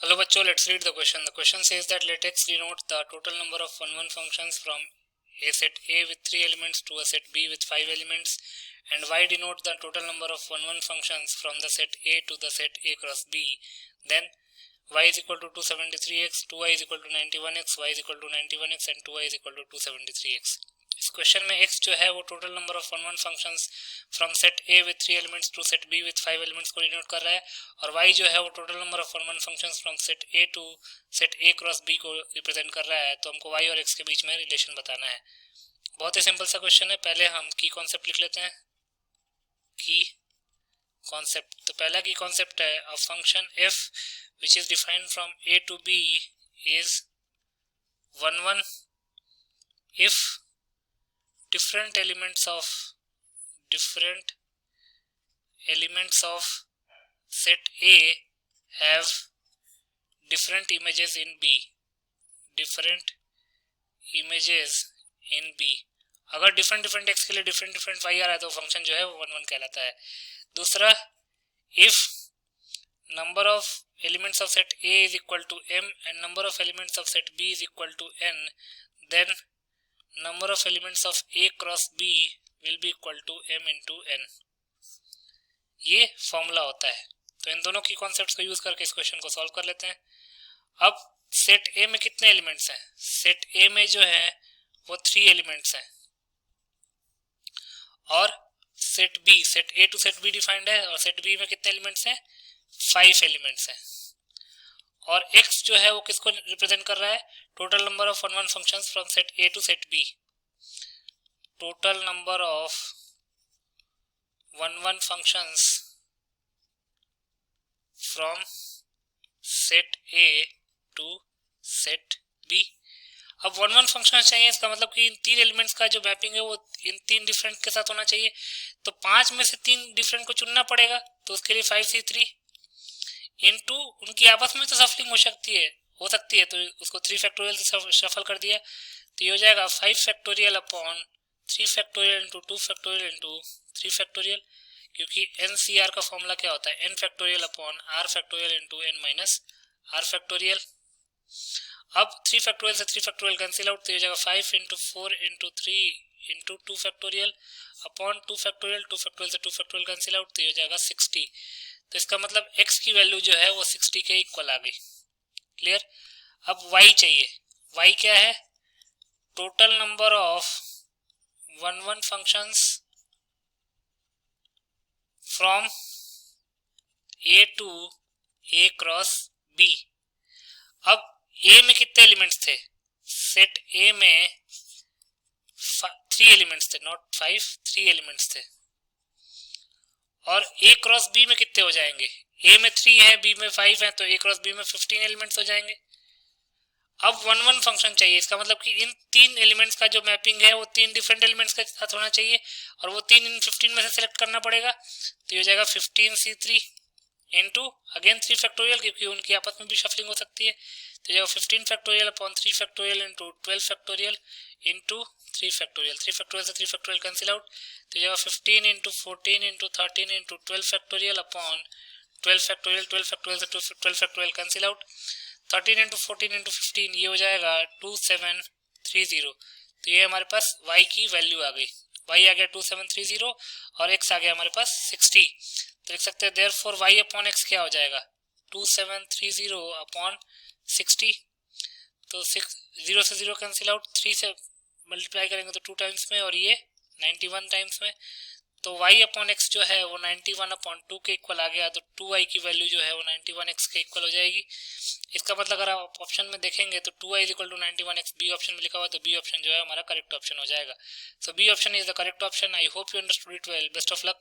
Hello बच्चों, let's read the question. The question says that let x denote the total number of 1-1 functions from a set A with 3 elements to a set B with 5 elements, and y denote the total number of 1-1 functions from the set A to the set A cross B. Then y is equal to 273x, 2y is equal to 91x, y is equal to 91x and 2y is equal to 273x. इस question में x जो है वो total number of 1-1 functions from set A with 3 elements to set B with 5 elements को denote कर रहा है, और y जो है वो total number of 1-1 functions from set A to set A cross B को रिप्रेजेंट कर रहा है. तो हमको y और x के बीच में रिलेशन बताना है. बहुत ही सिंपल सा क्वेश्चन है. पहले हम की कॉन्सेप्ट लिख लेते हैं. की कॉन्सेप्ट, तो पहला की कॉन्सेप्ट है a function f which is defined from A to B is 1-1 if different elements of set A have different images in B. अगर डिफरेंट x के लिए डिफरेंट y आ रहा है तो फंक्शन जो है वो 1-1 कहलाता है. दूसरा, if number of elements of set A is equal to m and number of elements of set B is equal to n, then number of elements of A cross B will be equal to m into n. ये formula होता है. तो इन दोनों की concepts को use करके इस question को सॉल्व कर लेते हैं. अब सेट A में कितने एलिमेंट्स हैं? सेट A में जो है वो 3 एलिमेंट्स हैं, और set A to set B defined है, और सेट B में कितने एलिमेंट्स हैं? 5 एलिमेंट्स हैं. और x जो है वो किसको रिप्रेजेंट कर रहा है? Total number of 1-1 functions from set A to set B. Total number of 1-1 functions from set A to set B. अब 1-1 फंक्शन चाहिए, इसका मतलब कि इन 3 एलिमेंट्स का जो मैपिंग है वो इन 3 डिफरेंट के साथ होना चाहिए. तो 5 में से 3 डिफरेंट को चुनना पड़ेगा. तो उसके लिए 5c3 इनटू उनकी आपस में तो शफलिंग हो सकती है, तो उसको 3 फैक्टोरियल से शफल कर दिया. तो ये हो जाएगा 5 factorial upon 3 factorial into 2 factorial into 3 factorial, क्योंकि NCR का फॉर्मूला क्या होता है? n factorial upon r factorial into n minus r factorial. अब 3 फैक्टोरियल से 3 फैक्टोरियल कैंसिल आउट, तो हो जाएगा 5 into 4 into 3 into 2 factorial upon 2 factorial से 2 फैक्टोरियल कैंसिल आउट, तो हो जाएगा 60. तो इसका मतलब x की वैल्यू जो है वो 60 के इक्वल आ गई. क्लियर? अब y चाहिए. y क्या है? Total number of 1-1 functions from A to A cross B. अब A में कितने एलिमेंट्स थे? सेट A में 3 एलिमेंट्स थे, नॉट 5, 3 एलिमेंट्स थे. और A क्रॉस B में कितने हो जाएंगे? A में 3 है, B में 5 है, तो A क्रॉस B में 15 एलिमेंट्स हो जाएंगे. अब 1-1 फंक्शन चाहिए, इसका मतलब कि इन 3 एलिमेंट्स का जो मैपिंग है वो 3 डिफरेंट एलिमेंट्स के साथ होना चाहिए, और वो 3 इन 15 में से सिलेक्ट करना पड़ेगा. तो ये हो जाएगा 15c3 इंटू अगेन 3 फैक्टोरियल, क्योंकि उनकी आपस में भी शफलिंग हो सकती है. तो जाएगा 15 factorial upon 3 factorial into 12 factorial into 3 factorial. 3 factorial से 3 फैक्टोरियल कैंसिल आउट, तो जाएगा 15 into 14 into 13 into 12 factorial upon 12 factorial. 12 factorial से 12 factorial cancel out, 13 into 14 into 15, ये हो जाएगा 2730. तो ये हमारे पास y की वैल्यू आ गई. y आ गया 2730 और x आ गया हमारे पास 60. तो लिख सकते हैं देयरफॉर y अपॉन x क्या हो जाएगा? 2730 अपॉन 60. तो 0 से 0 कैंसिल आउट, 3 से मल्टीप्लाई करेंगे तो 2 टाइम्स में, और ये 91 टाइम्स में. तो y अपॉन x जो है वो 91 अपॉन 2 के इक्वल आ गया. तो 2y की वैल्यू जो है वो 91x के इक्वल हो जाएगी. इसका मतलब अगर आप ऑप्शन में देखेंगे तो 2y is equal to 91x B option में लिखा हुआ है, तो बी ऑप्शन जो है हमारा करेक्ट ऑप्शन हो जाएगा. So B option is the correct option. I hope you understood it well. Best of luck.